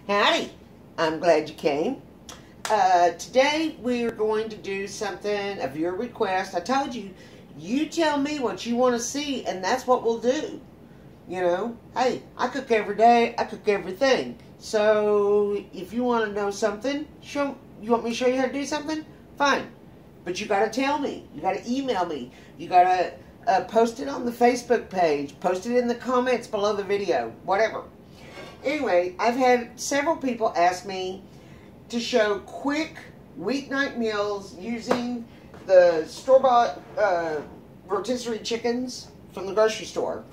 Howdy, I'm glad you came. Today we are going to do something of your request. I told you, you tell me what you want to see and that's what we'll do. You know, hey, I cook every day, I cook everything. So if you want to know something, you want me to show you how to do something? Fine. But you got to tell me. You got to email me. You got to post it on the Facebook page. Post it in the comments below the video. Whatever. Anyway, I've had several people ask me to show quick weeknight meals using the store-bought rotisserie chickens from the grocery store.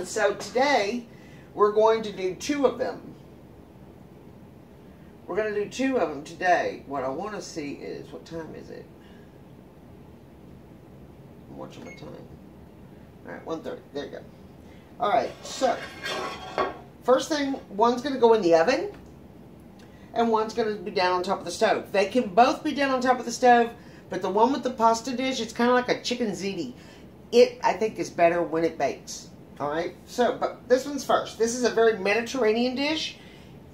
So today, we're going to do 2 of them. We're going to do 2 of them today. What I want to see is, what time is it? I'm watching my time. Alright, 1:30. There you go. Alright, so, first thing, one's going to go in the oven, and one's going to be down on top of the stove. They can both be down on top of the stove, but the one with the pasta dish, it's kind of like a chicken ziti. It, I think, is better when it bakes. Alright, so, but this one's first. This is a very Mediterranean dish.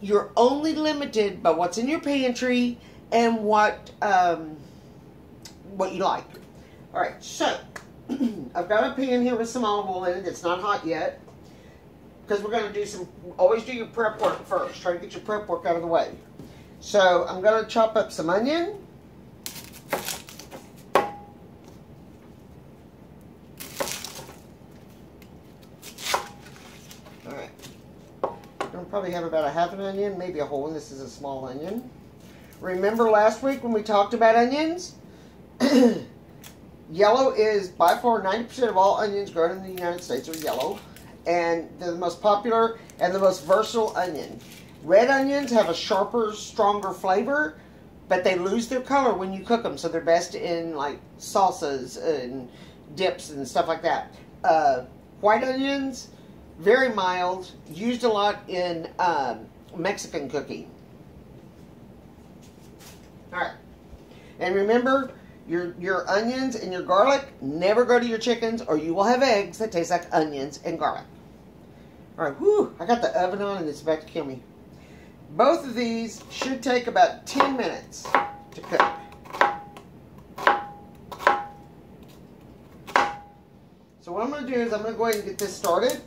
You're only limited by what's in your pantry and what you like. Alright, so, I've got a pan here with some olive oil in it. It's not hot yet. Because we're going to do some, always do your prep work first. Try to get your prep work out of the way. So, I'm going to chop up some onion. Alright. I'll probably have about a half an onion, maybe a whole one. This is a small onion. Remember last week when we talked about onions? Yellow is by far 90% of all onions grown in the United States are yellow. And they're the most popular and the most versatile onion. Red onions have a sharper, stronger flavor, but they lose their color when you cook them. So they're best in like salsas and dips and stuff like that. White onions, very mild, used a lot in Mexican cooking. Alright. And remember, your onions and your garlic never go to your chickens or you will have eggs that taste like onions and garlic. Alright, whew, I got the oven on and it's about to kill me. Both of these should take about 10 minutes to cook. So what I'm going to do is I'm going to go ahead and get this started.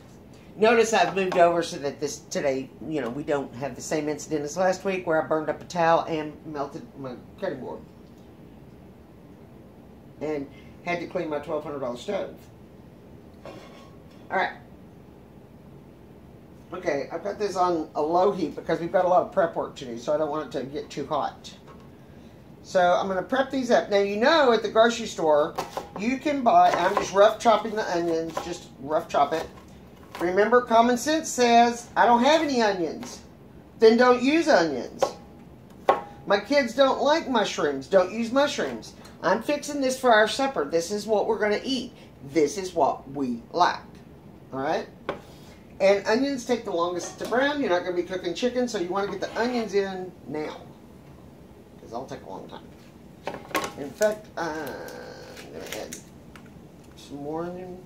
Notice I've moved over so that this today, you know, we don't have the same incident as last week where I burned up a towel and melted my cutting board. And had to clean my $1,200 stove. Alright. Okay, I've got this on a low heat because we've got a lot of prep work to do, so I don't want it to get too hot. So I'm going to prep these up. Now, you know at the grocery store, you can buy, I'm just rough chopping the onions, just rough chop it. Remember, common sense says, I don't have any onions. Then don't use onions. My kids don't like mushrooms. Don't use mushrooms. I'm fixing this for our supper. This is what we're going to eat. This is what we like. Alright? And onions take the longest to brown. You're not going to be cooking chicken, so you want to get the onions in now. Because that'll take a long time. In fact, I'm going to add some more onion.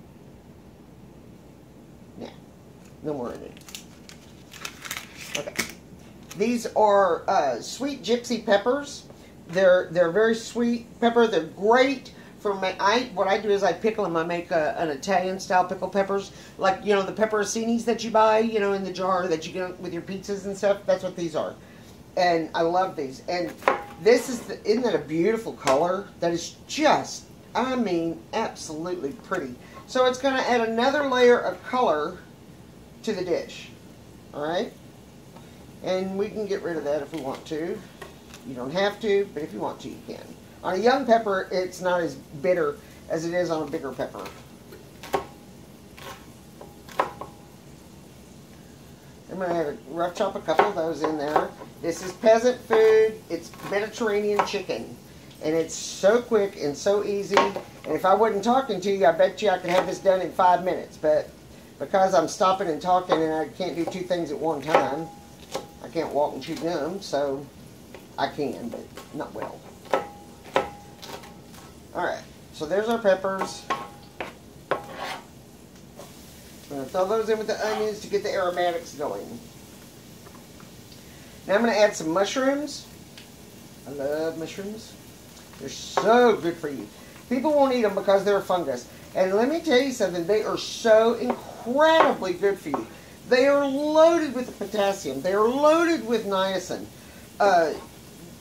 Yeah, no more onion. Okay. These are sweet gypsy peppers. They're very sweet pepper. They're great for what I do is I pickle them. I make an Italian style pickle peppers, like you know the pepperoncinis that you buy, you know, in the jar that you get with your pizzas and stuff. That's what these are, and I love these. And this is isn't that a beautiful color? That is just, I mean, absolutely pretty. So it's going to add another layer of color to the dish. All right, and we can get rid of that if we want to. You don't have to, but if you want to, you can. On a young pepper, it's not as bitter as it is on a bigger pepper. I'm going to have a rough chop a couple of those in there. This is peasant food. It's Mediterranean chicken. And it's so quick and so easy. And if I wasn't talking to you, I bet you I could have this done in 5 minutes. But because I'm stopping and talking and I can't do 2 things at one time, I can't walk and chew gum, so I can, but not well. Alright, so there's our peppers. I'm going to throw those in with the onions to get the aromatics going. Now I'm going to add some mushrooms. I love mushrooms. They're so good for you. People won't eat them because they're a fungus. And let me tell you something, they are so incredibly good for you. They are loaded with potassium. They are loaded with niacin.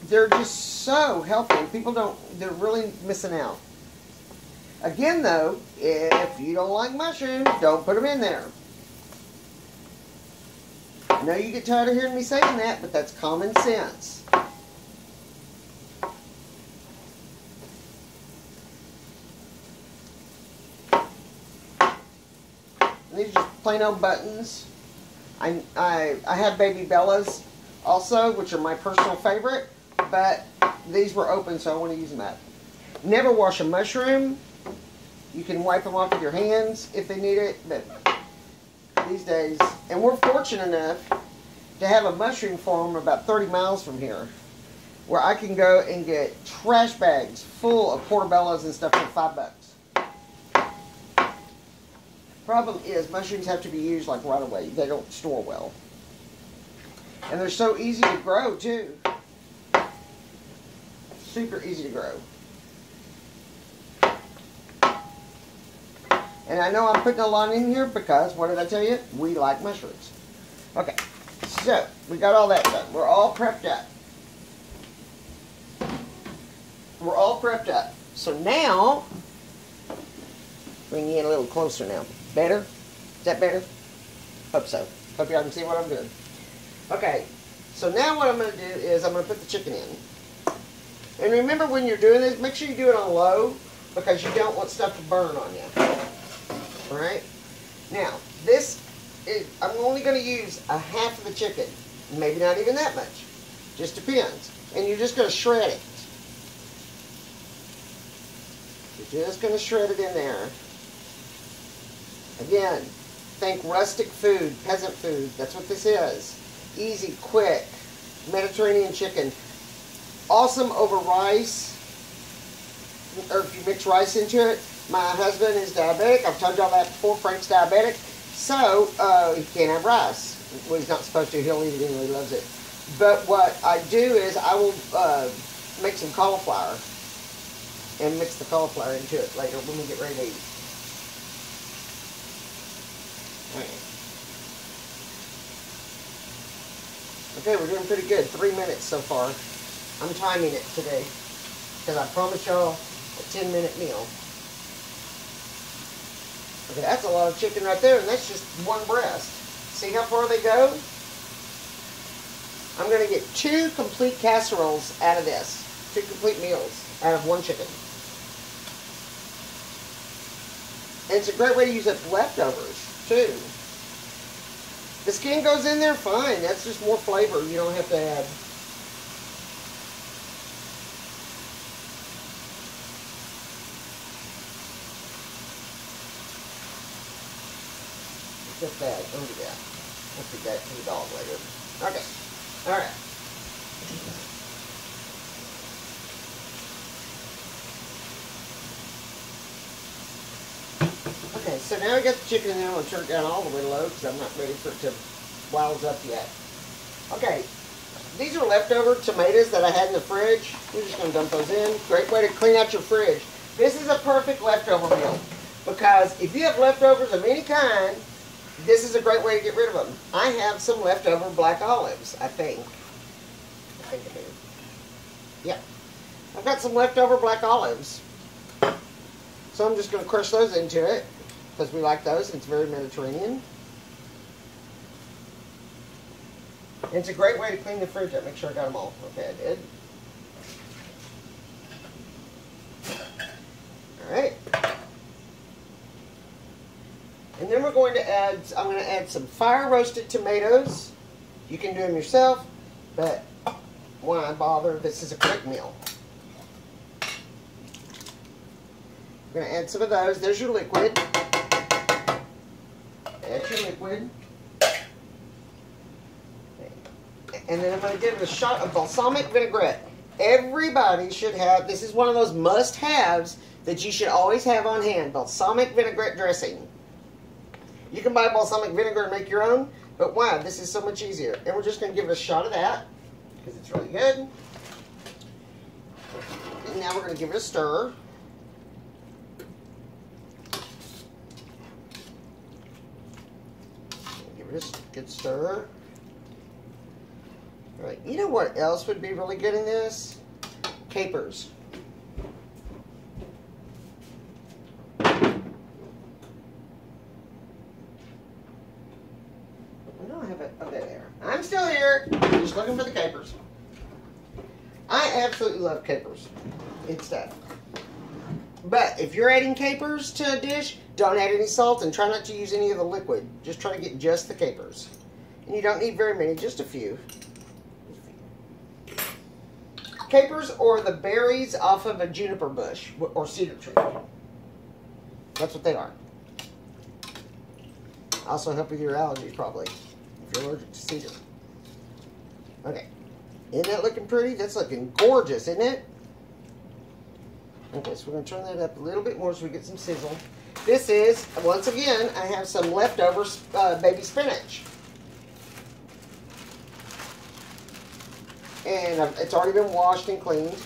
They're just so healthy. People they're really missing out. Again though, if you don't like mushrooms, don't put them in there. I know you get tired of hearing me saying that, but that's common sense. These are just plain old buttons. I have Baby Bellas also, which are my personal favorite, but these were open, so I want to use them up. Never wash a mushroom. You can wipe them off with your hands if they need it, but these days, and we're fortunate enough to have a mushroom farm about 30 miles from here, where I can go and get trash bags full of portobellos and stuff for $5. Problem is, mushrooms have to be used like right away. They don't store well. And they're so easy to grow too. Super easy to grow. And I know I'm putting a lot in here because, what did I tell you? We like mushrooms. Okay, so we got all that done. We're all prepped up. We're all prepped up. So now, bring you in a little closer now. Better? Is that better? Hope so. Hope y'all can see what I'm doing. Okay, so now what I'm going to do is I'm going to put the chicken in. And remember when you're doing this, make sure you do it on low because you don't want stuff to burn on you. Alright? Now, this is, I'm only going to use a half of the chicken. Maybe not even that much. Just depends. And you're just going to shred it. You're just going to shred it in there. Again, think rustic food, peasant food. That's what this is. Easy, quick, Mediterranean chicken. Awesome over rice, or if you mix rice into it. My husband is diabetic. I've told y'all that before. Frank's diabetic. So, he can't have rice. Well, he's not supposed to. He'll eat it anyway. He loves it. But what I do is I will make some cauliflower and mix the cauliflower into it later when we get ready to eat. Okay, we're doing pretty good. 3 minutes so far. I'm timing it today because I promised y'all a 10-minute meal. Okay, that's a lot of chicken right there, and that's just one breast. See how far they go? I'm going to get 2 complete casseroles out of this. 2 complete meals out of 1 chicken. And it's a great way to use up leftovers, too. The skin goes in there fine. That's just more flavor. You don't have to add. Just that. Don't do that. I'll feed that to the dog later. Okay. Alright. Okay, so now we got the chicken in there. I'm going to turn it down all the way low because I'm not ready for it to wows up yet. Okay, these are leftover tomatoes that I had in the fridge. We're just going to dump those in. Great way to clean out your fridge. This is a perfect leftover meal because if you have leftovers of any kind, this is a great way to get rid of them. I have some leftover black olives, I think. I do. Yeah. I've got some leftover black olives. So I'm just going to crush those into it because we like those and it's very Mediterranean. And it's a great way to clean the fridge up. Make sure I got them all. Okay, I did. Alright. And then we're going to add, I'm going to add some fire roasted tomatoes. You can do them yourself, but why bother? This is a quick meal. We're going to add some of those. There's your liquid. Add your liquid. And then I'm going to give it a shot of balsamic vinaigrette. Everybody should have, this is one of those must-haves that you should always have on hand. Balsamic vinaigrette dressing. You can buy balsamic vinegar and make your own. But why? This is so much easier. And we're just going to give it a shot of that because it's really good. And now we're going to give it a stir. Give it a good stir. All right. You know what else would be really good in this? Capers. Okay, there. I'm still here. Just looking for the capers. I absolutely love capers. It's stuff. But if you're adding capers to a dish, don't add any salt and try not to use any of the liquid. Just try to get just the capers. And you don't need very many, just a few. Capers or the berries off of a juniper bush or cedar tree. That's what they are. Also help with your allergies probably. You're allergic to cedar. Okay. Isn't that looking pretty? That's looking gorgeous, isn't it? Okay, so we're going to turn that up a little bit more so we get some sizzle. This is, once again, I have some leftover baby spinach. And it's already been washed and cleaned.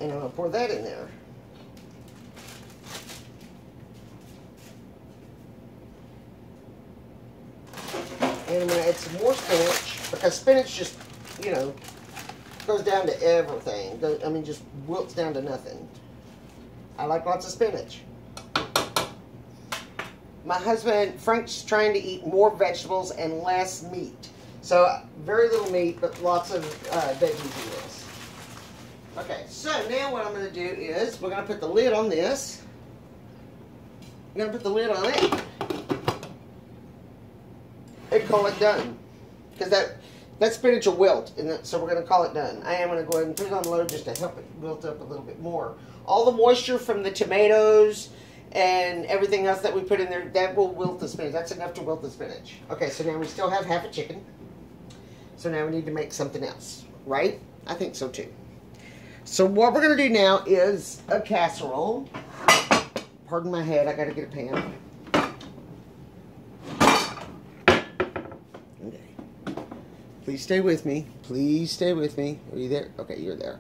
And I'm going to pour that in there. And I'm going to add some more spinach, because spinach just, you know, goes down to everything. I mean, just wilts down to nothing. I like lots of spinach. My husband, Frank's trying to eat more vegetables and less meat. So, very little meat, but lots of veggies in this. Okay, so now what I'm going to do is, we're going to put the lid on this. I'm going to put the lid on it. And call it done, because that spinach will wilt, and so we're going to call it done. I am going to go ahead and put it on low just to help it wilt up a little bit more. All the moisture from the tomatoes and everything else that we put in there, that will wilt the spinach. That's enough to wilt the spinach. Okay, so now we still have half a chicken. So now we need to make something else, right? I think so too. So what we're going to do now is a casserole. Pardon my head, I got to get a pan. Please stay with me. Please stay with me. Are you there? Okay, you're there.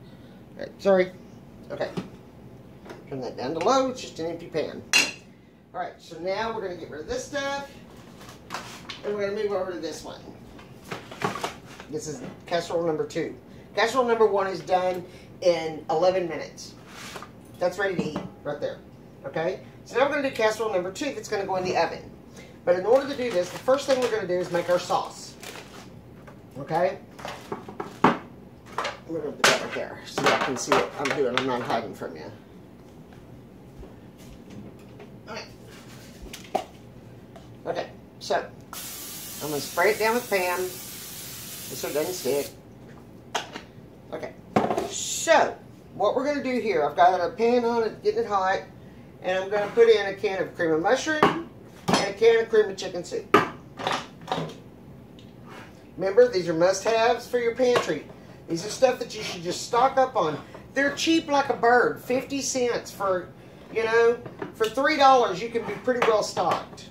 All right, sorry. Okay. Turn that down to low. It's just an empty pan. All right, so now we're going to get rid of this stuff. And we're going to move over to this one. This is casserole number 2. Casserole number 1 is done in 11 minutes. That's ready to eat right there. Okay? So now we're going to do casserole number 2 that's going to go in the oven. But in order to do this, the first thing we're going to do is make our sauce. Okay? We're going to put that right there so y'all can see what I'm doing. I'm not hiding from you. Alright. Okay, so I'm going to spray it down with the pan so it doesn't stick. Okay, so what we're going to do here, I've got a pan on it, getting it hot, and I'm going to put in a can of cream of mushroom and a can of cream of chicken soup. Remember, these are must-haves for your pantry. These are stuff that you should just stock up on. They're cheap like a bird. 50 cents for, you know, for $3 you can be pretty well stocked.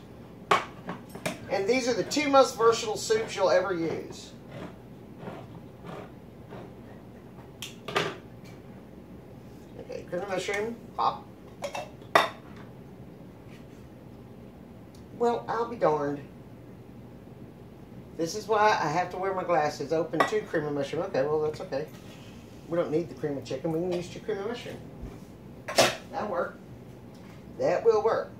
And these are the 2 most versatile soups you'll ever use. Okay, cream of mushroom, pop. Well, I'll be darned. This is why I have to wear my glasses. Open 2 cream of mushroom. Okay, well, that's okay. We don't need the cream of chicken. We can use 2 cream of mushroom. That'll work. That will work.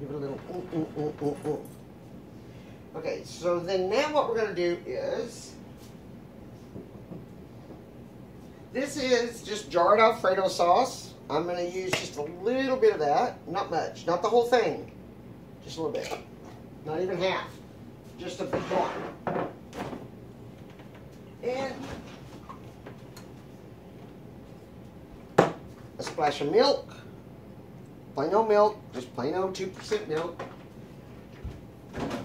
Give it a little Okay, so then now what we're going to do is, this is just jarred Alfredo sauce. I'm going to use just a little bit of that. Not much. Not the whole thing. Just a little bit. Not even half. Just a bit more. And a splash of milk. Plain old milk. Just plain old 2% milk.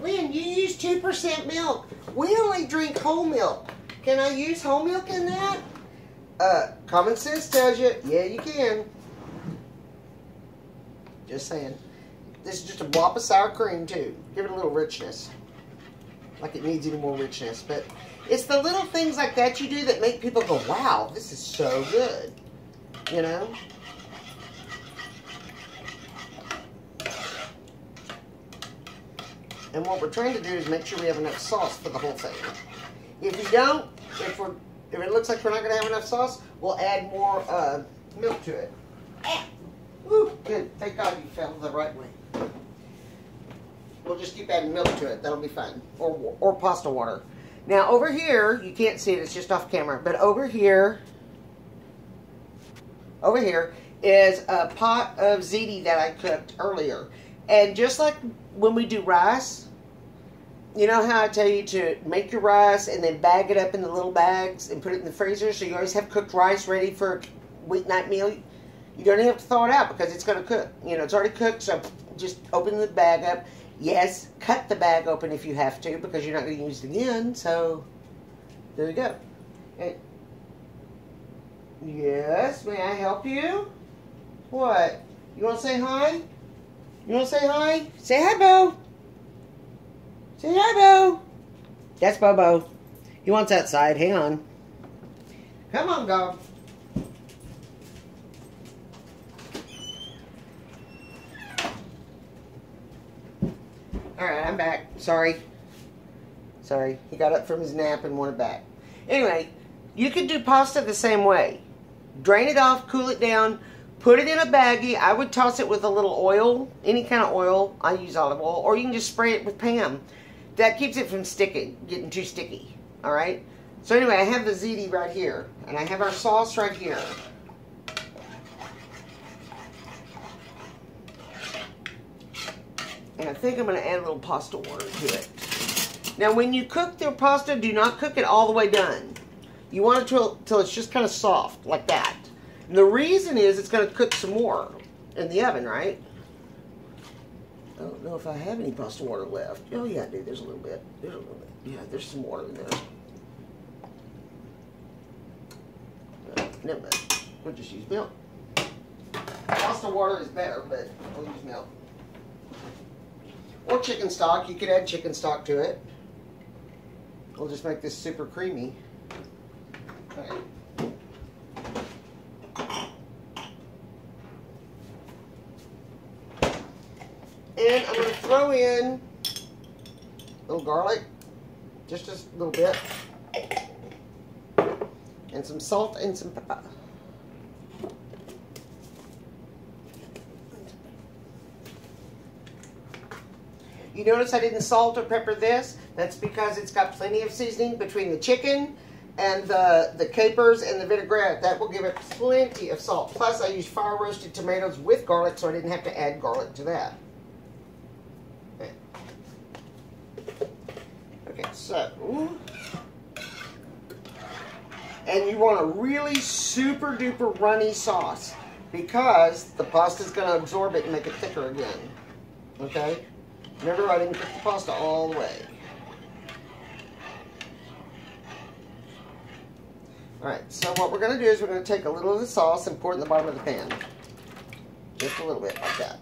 Lynn, you use 2% milk. We only drink whole milk. Can I use whole milk in that? Common sense tells you, yeah, you can. Just saying. This is just a blob of sour cream, too. Give it a little richness. Like it needs any more richness. But it's the little things like that you do that make people go, wow, this is so good. You know? And what we're trying to do is make sure we have enough sauce for the whole thing. If we don't, if it looks like we're not going to have enough sauce, we'll add more milk to it. Ah! Woo, good. Thank God you fell the right way. We'll just keep adding milk to it. That'll be fun. Or pasta water. Now over here, you can't see it. It's just off camera. But over here is a pot of ziti that I cooked earlier. And just like when we do rice, you know how I tell you to make your rice and then bag it up in the little bags and put it in the freezer so you always have cooked rice ready for a weeknight meal? You don't have to thaw it out because it's going to cook. You know, it's already cooked, so just open the bag up. Yes, cut the bag open if you have to because you're not going to use it again. So, there you go. And, yes, may I help you? What? You want to say hi? You want to say hi? Say hi, Bo. Say hi, Bo. That's Bobo. He wants outside. Hang on. Come on, dog. Alright, I'm back. Sorry. He got up from his nap and wanted back. Anyway, you could do pasta the same way. Drain it off, cool it down, put it in a baggie. I would toss it with a little oil, any kind of oil. I use olive oil. Or you can just spray it with Pam. That keeps it from getting too sticky. Alright? So anyway, I have the ziti right here. And I have our sauce right here. And I think I'm going to add a little pasta water to it. Now, when you cook the pasta, do not cook it all the way done. You want it till it's just kind of soft, like that. And the reason is it's going to cook some more in the oven, right? I don't know if I have any pasta water left. Oh, yeah, I do. There's a little bit. There's a little bit. Yeah, there's some water in there. Never mind. We'll just use milk. Pasta water is better, but we'll use milk. Or chicken stock. You could add chicken stock to it. We'll just make this super creamy. Okay. And I'm going to throw in a little garlic. Just a little bit. And some salt and some pepper. You notice I didn't salt or pepper this? That's because it's got plenty of seasoning between the chicken and the capers and the vinaigrette. That will give it plenty of salt. Plus, I used fire roasted tomatoes with garlic, so I didn't have to add garlic to that. Okay, so. And you want a really super duper runny sauce because the pasta is going to absorb it and make it thicker again. Okay? Remember, I didn't cook the pasta all the way. Alright, so what we're going to do is we're going to take a little of the sauce and pour it in the bottom of the pan. Just a little bit, like that.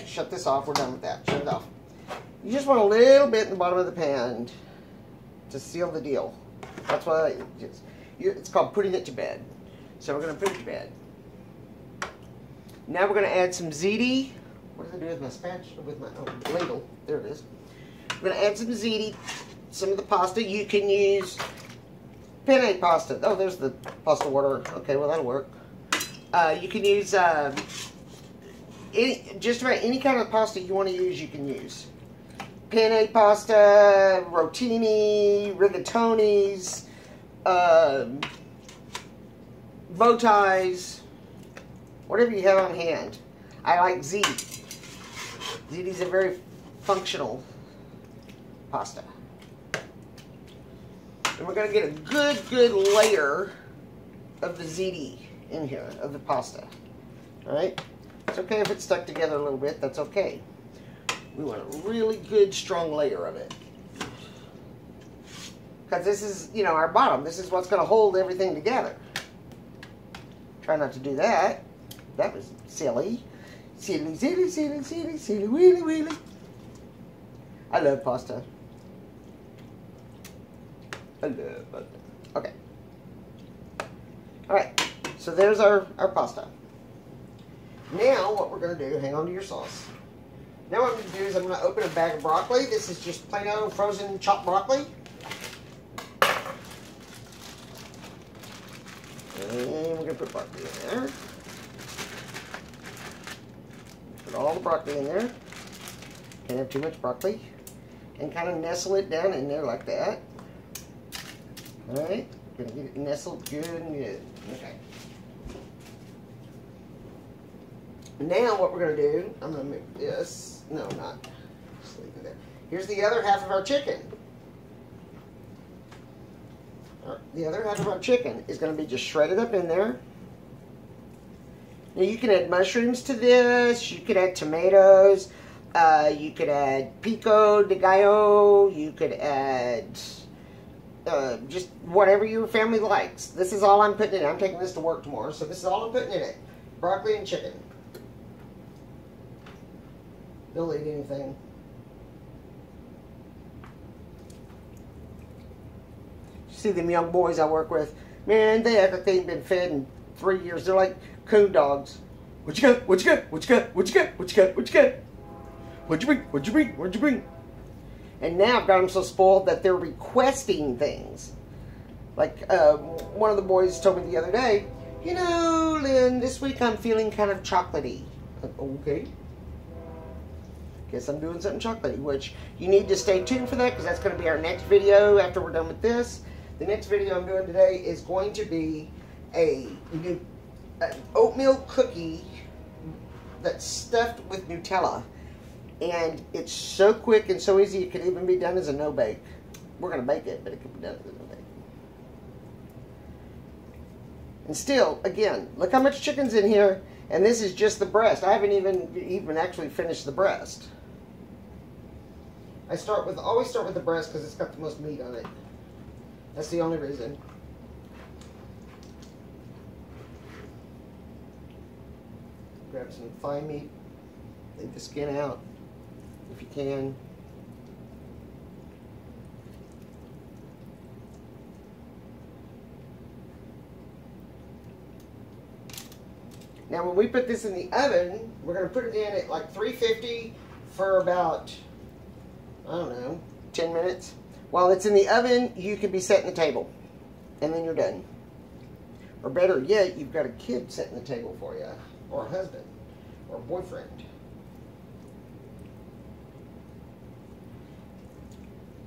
Shut this off, we're done with that. Shut it off. You just want a little bit in the bottom of the pan to seal the deal. That's why it's called putting it to bed. So we're going to put it to bed. Now we're going to add some ziti. What did I do with my spatula? With my ladle. There it is. We're going to add some ziti, some of the pasta. You can use penne pasta. Oh, there's the pasta water. Okay, well, that'll work. You can use just about any kind of pasta you want to use, you can use. Penne pasta, rotini, rigatonis, bow ties, whatever you have on hand. I like ziti. Ziti's a very functional pasta. And we're going to get a good layer of the ziti in here, of the pasta. Alright? It's okay if it's stuck together a little bit. That's okay. We want a really good, strong layer of it. Because this is, you know, our bottom. This is what's going to hold everything together. Try not to do that. That was silly. Silly, silly, silly, silly, silly, wheelie, wheelie. I love pasta. I love pasta. Okay. Alright, so there's our pasta. Now what we're going to do, hang on to your sauce. Now what I'm going to do is I'm going to open a bag of broccoli. This is just plain old frozen chopped broccoli. And we're going to put broccoli in there. Put all the broccoli in there. Can't have too much broccoli. And kind of nestle it down in there like that. Alright, going to get it nestled good and good. Okay. Now what we're going to do, I'm going to move this. No, not. Just leave it there. Here's the other half of our chicken. The other half of our chicken is going to be just shredded up in there. Now you can add mushrooms to this. You could add tomatoes. You could add pico de gallo. You could add just whatever your family likes. This is all I'm putting in. I'm taking this to work tomorrow, so this is all I'm putting in it. Broccoli and chicken. They'll eat anything. See them young boys I work with, man, they act like they ain't been fed in 3 years. They're like coon dogs. What you got? What you got? What you got? What you got? What you got? What you got? What'd you bring? What'd you bring? What'd you bring? And now I've got them so spoiled that they're requesting things. Like one of the boys told me the other day, you know, Lynn, this week I'm feeling kind of chocolatey. Okay. Guess I'm doing something chocolatey, which you need to stay tuned for that because that's going to be our next video after we're done with this. The next video I'm doing today is going to be an oatmeal cookie that's stuffed with Nutella. And it's so quick and so easy it could even be done as a no-bake. We're going to bake it, but it could be done as a no-bake. And still, again, look how much chicken's in here. And this is just the breast. I haven't even actually finished the breast. I always start with the breast because it's got the most meat on it. That's the only reason. Grab some thigh meat. Leave the skin out if you can. Now when we put this in the oven, we're going to put it in at like 350 for about, I don't know, 10 minutes. While it's in the oven, you could be setting the table. And then you're done. Or better yet, you've got a kid setting the table for you. Or a husband. Or a boyfriend.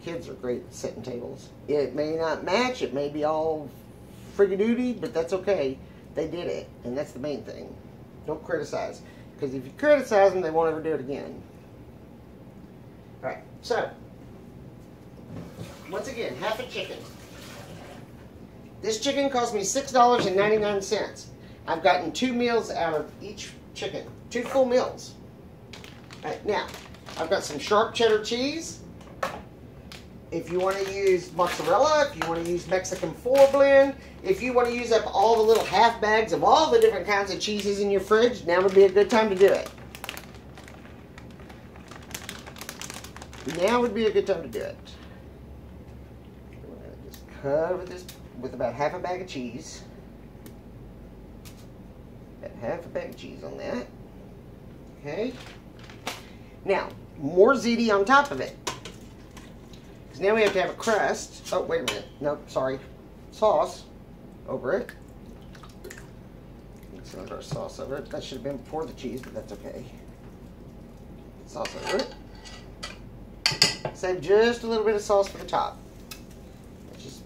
Kids are great at setting tables. It may not match. It may be all frigadoody, but that's okay. They did it. And that's the main thing. Don't criticize. Because if you criticize them, they won't ever do it again. Alright, so once again, half a chicken. This chicken cost me $6.99. I've gotten 2 meals out of each chicken. 2 full meals. Alright, now, I've got some sharp cheddar cheese. If you want to use mozzarella, if you want to use Mexican 4 blend, if you want to use up all the little half bags of all the different kinds of cheeses in your fridge, now would be a good time to do it. Now would be a good time to do it. We're going to just cover this with about half a bag of cheese. About half a bag of cheese on that. Okay. Now, more ziti on top of it. Because now we have to have a crust. Oh, wait a minute. No, sorry. Sauce over it. Mix a little sauce over it. That should have been before the cheese, but that's okay. Sauce over it. Save just a little bit of sauce for the top. Just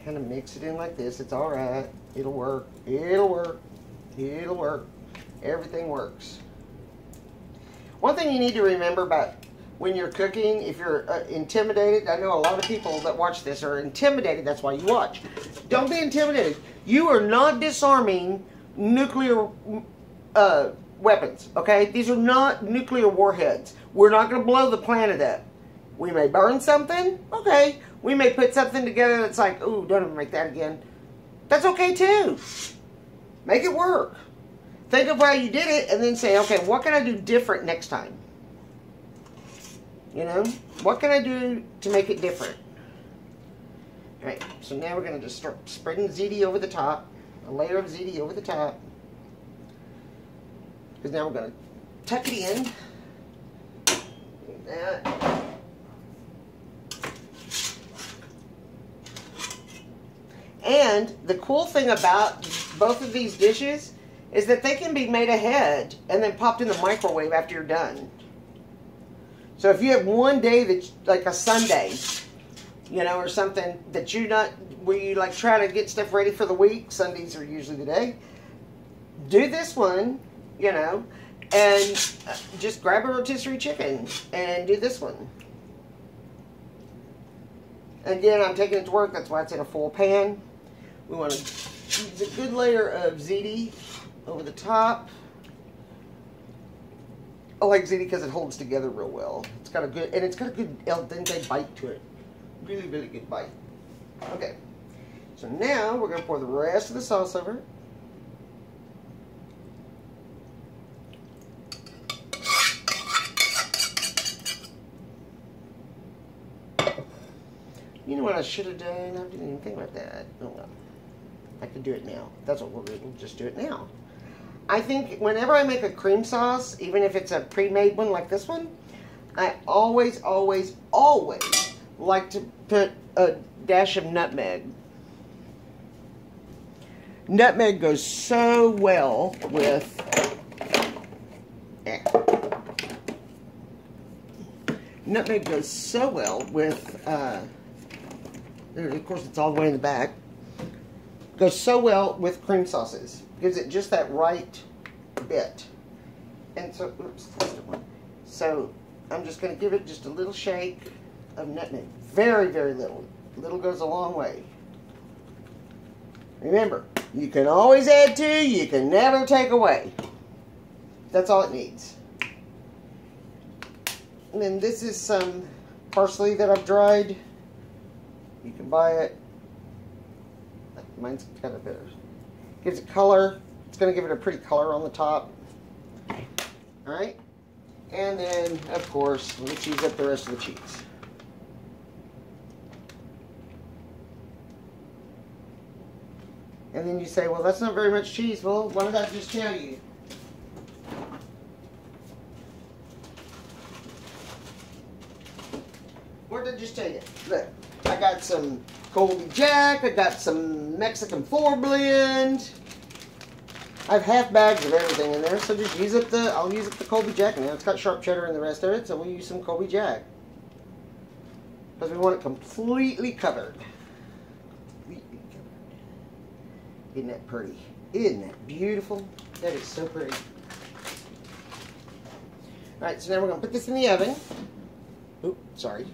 kind of mix it in like this. It's alright. It'll work. It'll work. It'll work. Everything works. One thing you need to remember about when you're cooking, if you're intimidated, I know a lot of people that watch this are intimidated. That's why you watch. Don't be intimidated. You are not disarming nuclear weapons, okay? These are not nuclear warheads. We're not going to blow the planet up. We may burn something, okay. We may put something together that's like, ooh, don't ever make that again. That's okay too. Make it work. think of how you did it and then say, okay, what can I do different next time? You know, what can I do to make it different? All right, so now we're going to just start spreading ziti over the top, a layer of ziti over the top. Because now we're going to tuck it in. Like that. And the cool thing about both of these dishes is that they can be made ahead and then popped in the microwave after you're done. So if you have one day that's like a Sunday, you know, or something that you not, where you like try to get stuff ready for the week, Sundays are usually the day, do this one, you know, and just grab a rotisserie chicken and do this one. Again, I'm taking it to work, that's why it's in a full pan. We want to use a good layer of ziti over the top. I like ziti because it holds together real well. It's got a good, and it's got a good al dente bite to it. Really, really good bite. Okay, so now we're going to pour the rest of the sauce over it. You know what I should have done? I didn't even think about that. Oh well. I could do it now. That's what we'll do. We'll just do it now. I think whenever I make a cream sauce, even if it's a pre-made one like this one, I always, always, always like to put a dash of nutmeg. Nutmeg goes so well with... Nutmeg goes so well with... of course, it's all the way in the back. Goes so well with cream sauces. Gives it just that right bit. And so, oops, so I'm just going to give it just a little shake of nutmeg. Very, very little. Little goes a long way. Remember, you can always add to, you can never take away. That's all it needs. And then this is some parsley that I've dried. You can buy it. Mine's kind of bitter. Gives it color. It's going to give it a pretty color on the top. Alright? And then, of course, let me cheese up the rest of the cheese. And then you say, well, that's not very much cheese. Well, why don't I just tell you? What did I just tell you? Look, I got some Colby Jack, I got some Mexican 4-blend. I have half bags of everything in there, so just use up the, I'll use up the Colby Jack now. It's got sharp cheddar in the rest of it, so we'll use some Colby Jack. Because we want it completely covered. Completely covered. Isn't that pretty? Isn't that beautiful? That is so pretty. Alright, so now we're going to put this in the oven. Oop, sorry.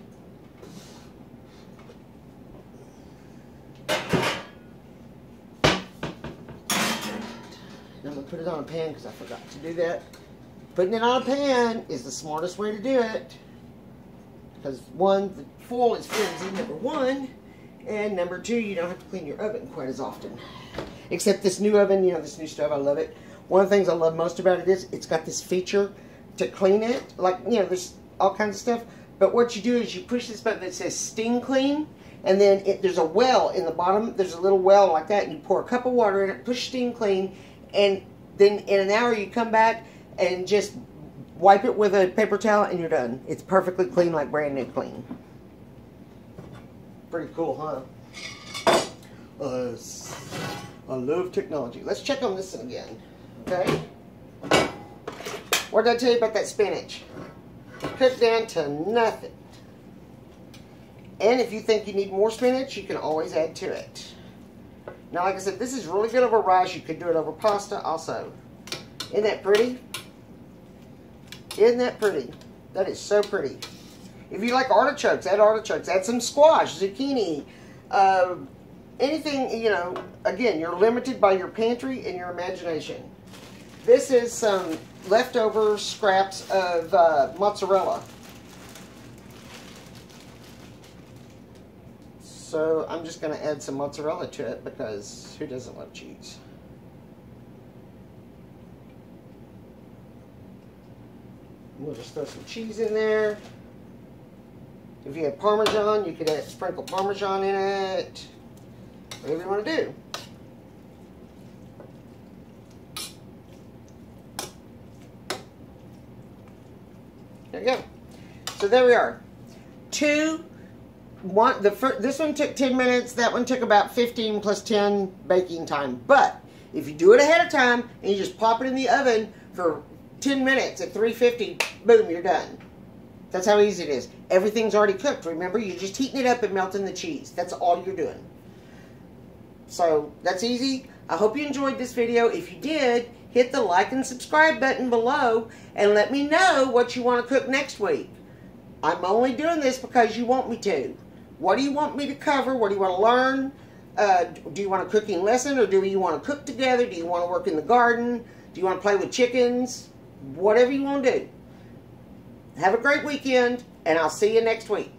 I'm going to put it on a pan because I forgot to do that. Putting it on a pan is the smartest way to do it. Because one, the foil is flimsy, number one. And number two, you don't have to clean your oven quite as often. Except this new oven, you know, this new stove, I love it. One of the things I love most about it is it's got this feature to clean it. Like, you know, there's all kinds of stuff. But what you do is you push this button that says Steam Clean. And then there's a well in the bottom. There's a little well like that. And you pour a cup of water in it, push Steam Clean. And then in an hour you come back and just wipe it with a paper towel and you're done. It's perfectly clean, like brand new clean. Pretty cool, huh? I love technology. Let's check on this one again. Okay? What did I tell you about that spinach? Cooked down to nothing. And if you think you need more spinach, you can always add to it. Now, like I said, this is really good over rice. You could do it over pasta also. Isn't that pretty? Isn't that pretty? That is so pretty. If you like artichokes, add artichokes. Add some squash, zucchini, anything, you know. Again, you're limited by your pantry and your imagination. This is some leftover scraps of mozzarella. So I'm just going to add some mozzarella to it because who doesn't love cheese? We'll just throw some cheese in there. If you have Parmesan, you could sprinkle Parmesan in it. Whatever you want to do. There you go. So there we are. This one took 10 minutes. That one took about 15 plus 10 baking time. But if you do it ahead of time and you just pop it in the oven for 10 minutes at 350, boom, you're done. That's how easy it is. Everything's already cooked. Remember, you're just heating it up and melting the cheese. That's all you're doing. So that's easy. I hope you enjoyed this video. If you did, hit the like and subscribe button below and let me know what you want to cook next week. I'm only doing this because you want me to. What do you want me to cover? What do you want to learn? Do you want a cooking lesson, or do you want to cook together? Do you want to work in the garden? Do you want to play with chickens? Whatever you want to do. Have a great weekend, and I'll see you next week.